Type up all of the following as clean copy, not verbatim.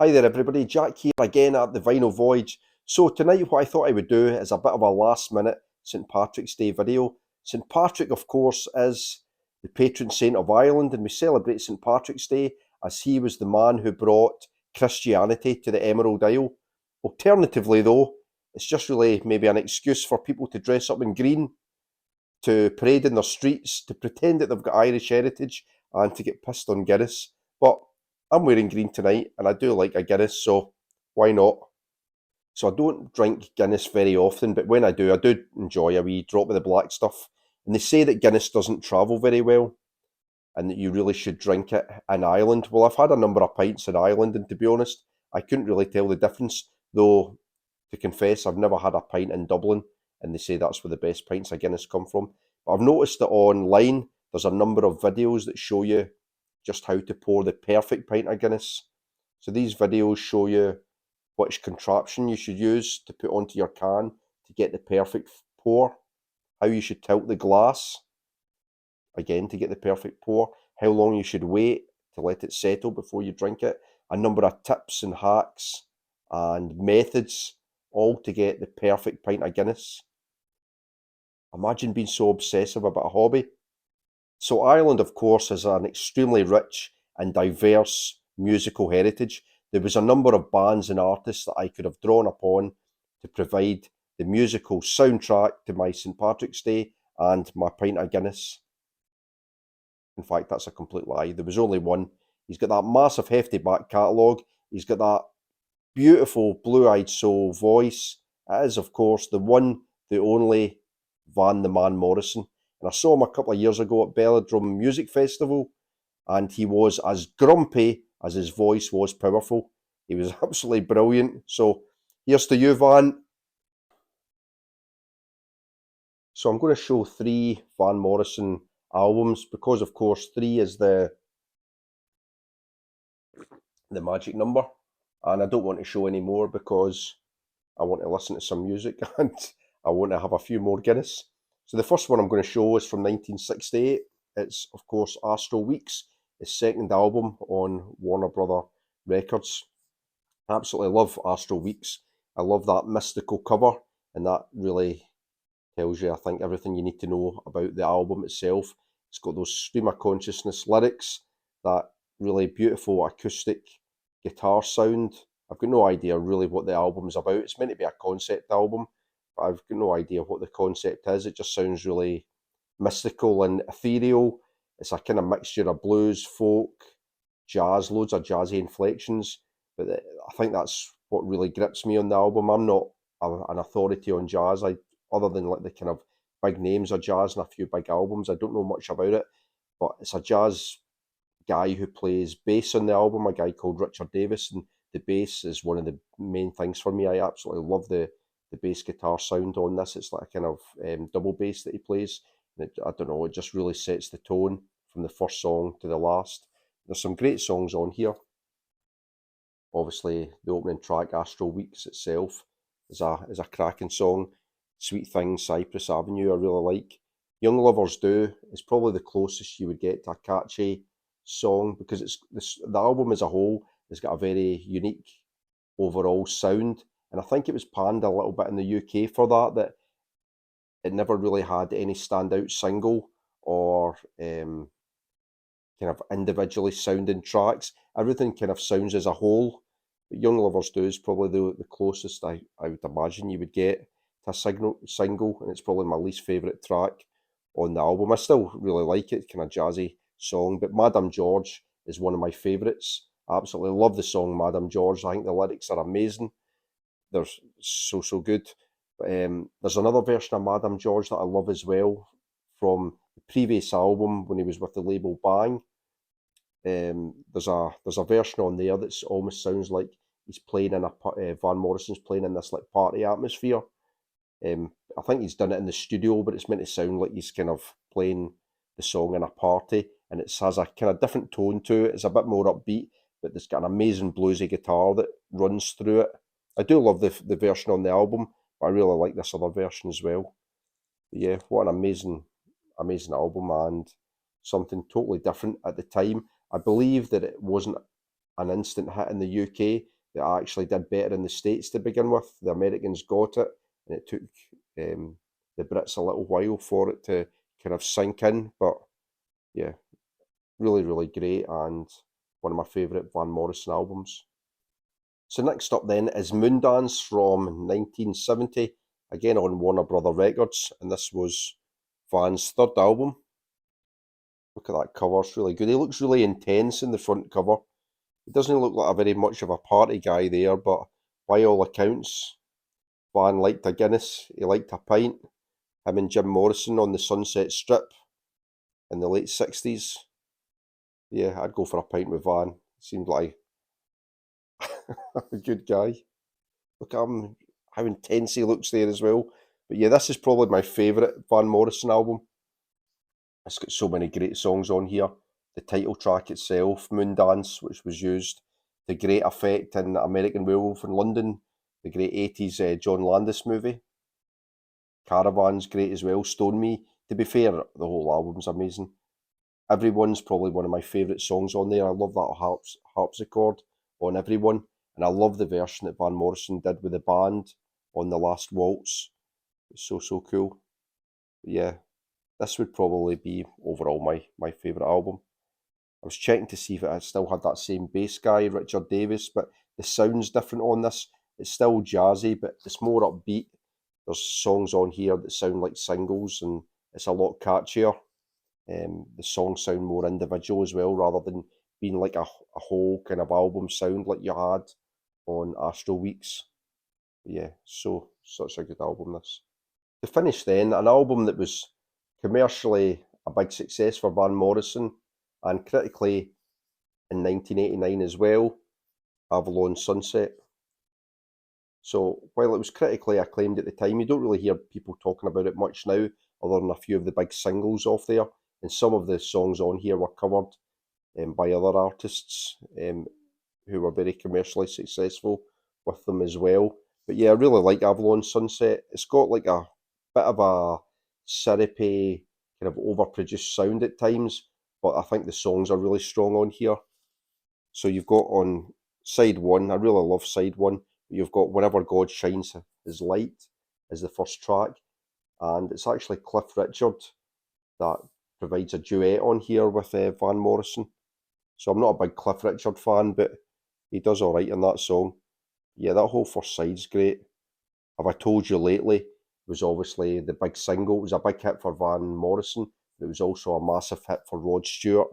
Hi there everybody, Jack here again at the Vinyl Voyage. So tonight what I thought I would do is a bit of a last minute St Patrick's Day video. St Patrick of course is the patron saint of Ireland, and we celebrate St Patrick's Day as he was the man who brought Christianity to the Emerald Isle. Alternatively though, it's just really maybe an excuse for people to dress up in green, to parade in their streets, to pretend that they've got Irish heritage, and to get pissed on Guinness. But I'm wearing green tonight, and I do like a Guinness, so why not? So I don't drink Guinness very often, but when I do enjoy a wee drop of the black stuff. And they say that Guinness doesn't travel very well, and that you really should drink it in Ireland. Well, I've had a number of pints in Ireland, and to be honest, I couldn't really tell the difference. Though, to confess, I've never had a pint in Dublin, and they say that's where the best pints of Guinness come from. But I've noticed that online there's a number of videos that show you just how to pour the perfect pint of Guinness. So these videos show you which contraption you should use to put onto your can to get the perfect pour, how you should tilt the glass, again to get the perfect pour, how long you should wait to let it settle before you drink it, a number of tips and hacks and methods, all to get the perfect pint of Guinness. Imagine being so obsessive about a hobby. So Ireland, of course, has an extremely rich and diverse musical heritage. There was a number of bands and artists that I could have drawn upon to provide the musical soundtrack to my St Patrick's Day and my pint of Guinness. In fact, that's a complete lie. There was only one. He's got that massive, hefty back catalogue. He's got that beautiful, blue-eyed soul voice. It is, of course, the one, the only Van the Man Morrison. And I saw him a couple of years ago at Belladrum Music Festival, and he was as grumpy as his voice was powerful. He was absolutely brilliant. So here's to you, Van. So I'm going to show three Van Morrison albums because, of course, three is the magic number, and I don't want to show any more because I want to listen to some music and I want to have a few more Guinness. So the first one I'm going to show is from 1968. It's, of course, Astro Weeks, his second album on Warner Brother Records. I absolutely love Astro Weeks. I love that mystical cover, and that really tells you, I think, everything you need to know about the album itself. It's got those stream of consciousness lyrics, that really beautiful acoustic guitar sound. I've got no idea really what the album's about. It's meant to be a concept album, but I've got no idea what the concept is. It just sounds really mystical and ethereal. It's a kind of mixture of blues, folk, jazz, loads of jazzy inflections. But I think that's what really grips me on the album. I'm not an authority on jazz. Other than like the kind of big names of jazz and a few big albums, I don't know much about it. But it's a jazz guy who plays bass on the album, a guy called Richard Davis, and the bass is one of the main things for me. I absolutely love the bass guitar sound on this. It's like a kind of double bass that he plays. And I don't know, it just really sets the tone from the first song to the last. There's some great songs on here. Obviously, the opening track, Astro Weeks itself, is a cracking song. Sweet Things, Cypress Avenue, I really like. Young Lovers Do is probably the closest you would get to a catchy song, because the album as a whole has got a very unique overall sound, and I think it was panned a little bit in the UK for that it never really had any standout single or kind of individually sounding tracks. Everything kind of sounds as a whole. But Young Lovers Do is probably the closest I would imagine you would get to a single, and it's probably my least favourite track on the album. I still really like it, kind of jazzy song, but Madame George is one of my favourites. I absolutely love the song Madame George. I think the lyrics are amazing. They're so good. But there's another version of Madame George that I love as well, from the previous album when he was with the label Bang. There's a version on there that's almost sounds like he's playing in Van Morrison's playing in this like party atmosphere. I think he's done it in the studio, but it's meant to sound like he's kind of playing the song in a party, and it has a kind of different tone to it. It's a bit more upbeat, but it's got an amazing bluesy guitar that runs through it. I do love the version on the album, but I really like this other version as well. But yeah, what an amazing album, and something totally different at the time. I believe that it wasn't an instant hit in the UK that actually did better in the States to begin with. The Americans got it, and it took the Brits a little while for it to kind of sink in. But yeah, really, really great, and one of my favourite Van Morrison albums. So next up then is Moondance from 1970, again on Warner Brother Records, and this was Van's third album. Look at that cover, it's really good. He looks really intense in the front cover. He doesn't look like a very much of a party guy there, but by all accounts, Van liked a Guinness, he liked a pint. Him and Jim Morrison on the Sunset Strip in the late 60s. Yeah, I'd go for a pint with Van. Seemed like a good guy. Look at him, how intense he looks there as well. But yeah, this is probably my favourite Van Morrison album. It's got so many great songs on here. The title track itself, Moondance, which was used to great effect in American Werewolf in London, the great 80s John Landis movie. Caravan's great as well, Stone Me. To be fair, the whole album's amazing. Everyone's probably one of my favourite songs on there. I love that harpsichord on Everyone, and I love the version that Van Morrison did with the band on The Last Waltz. It's so, so cool. But yeah, this would probably be overall my favourite album. I was checking to see if it still had that same bass guy, Richard Davis, but the sound's different on this. It's still jazzy, but it's more upbeat. There's songs on here that sound like singles, and it's a lot catchier. The songs sound more individual as well, rather than being like a whole kind of album sound like you had on Astro Weeks. Yeah, so such a good album this. To finish then, an album that was commercially a big success for Van Morrison and critically in 1989 as well, Avalon Sunset. So while it was critically acclaimed at the time, you don't really hear people talking about it much now, other than a few of the big singles off there. And some of the songs on here were covered by other artists who were very commercially successful with them as well. But yeah, I really like Avalon Sunset. It's got like a bit of a syrupy, kind of overproduced sound at times, but I think the songs are really strong on here. So you've got on side one, I really love side one, you've got Whenever God Shines His Light as the first track, and it's actually Cliff Richard that provides a duet on here with Van Morrison. So I'm not a big Cliff Richard fan, but he does alright in that song. Yeah, that whole first side's great. Have I Told You Lately was obviously the big single. It was a big hit for Van Morrison, but it was also a massive hit for Rod Stewart.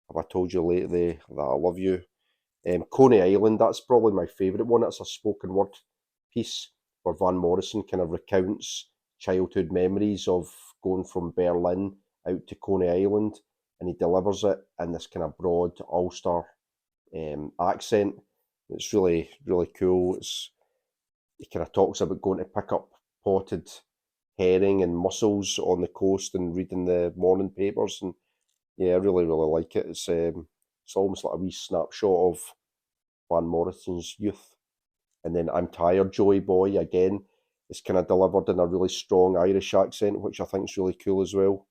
Have I Told You Lately that I Love You? Coney Island, that's probably my favourite one. It's a spoken word piece where Van Morrison kind of recounts childhood memories of going from Berlin out to Coney Island, and he delivers it in this kind of broad Ulster accent. It's really, really cool. He kind of talks about going to pick up potted herring and mussels on the coast and reading the morning papers, and yeah, I really, really like it. It's almost like a wee snapshot of Van Morrison's youth. And then I'm Tired, Joey Boy, again, is kind of delivered in a really strong Irish accent, which I think is really cool as well.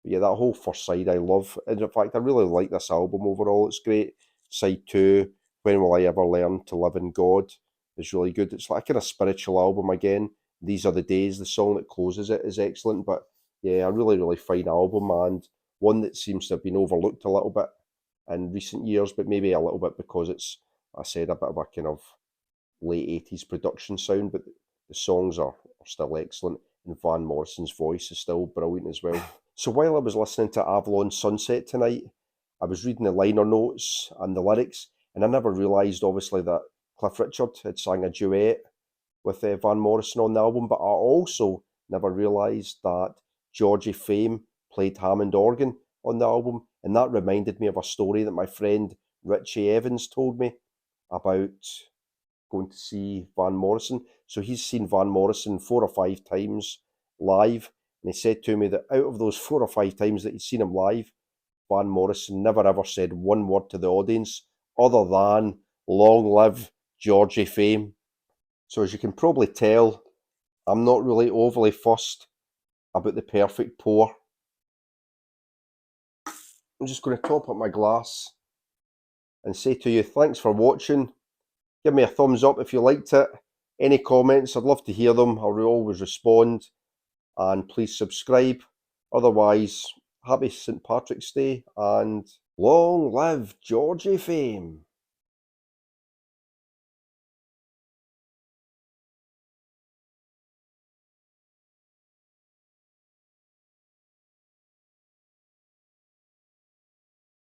But yeah, that whole first side I love. And in fact, I really like this album overall. It's great. Side two, When Will I Ever Learn to Live in God, is really good. It's like a kind of spiritual album again. These Are the Days, the song that closes it, is excellent. But yeah, a really, really fine album, and one that seems to have been overlooked a little bit in recent years, but maybe a little bit because it's, I said, a bit of a kind of late 80s production sound, but the songs are still excellent, and Van Morrison's voice is still brilliant as well. So while I was listening to Avalon Sunset tonight, I was reading the liner notes and the lyrics, and I never realised, obviously, that Cliff Richard had sang a duet with Van Morrison on the album, but I also never realised that Georgie Fame played Hammond organ on the album, and that reminded me of a story that my friend Richie Evans told me about going to see Van Morrison. So he's seen Van Morrison 4 or 5 times live, and he said to me that out of those 4 or 5 times that he'd seen him live, Van Morrison never ever said one word to the audience other than "Long live Georgie Fame." So as you can probably tell, I'm not really overly fussed about the perfect pour. I'm just going to top up my glass and say to you, thanks for watching. Give me a thumbs up if you liked it. Any comments, I'd love to hear them. I'll always respond. And please subscribe. Otherwise, happy St. Patrick's Day and long live Georgie fame.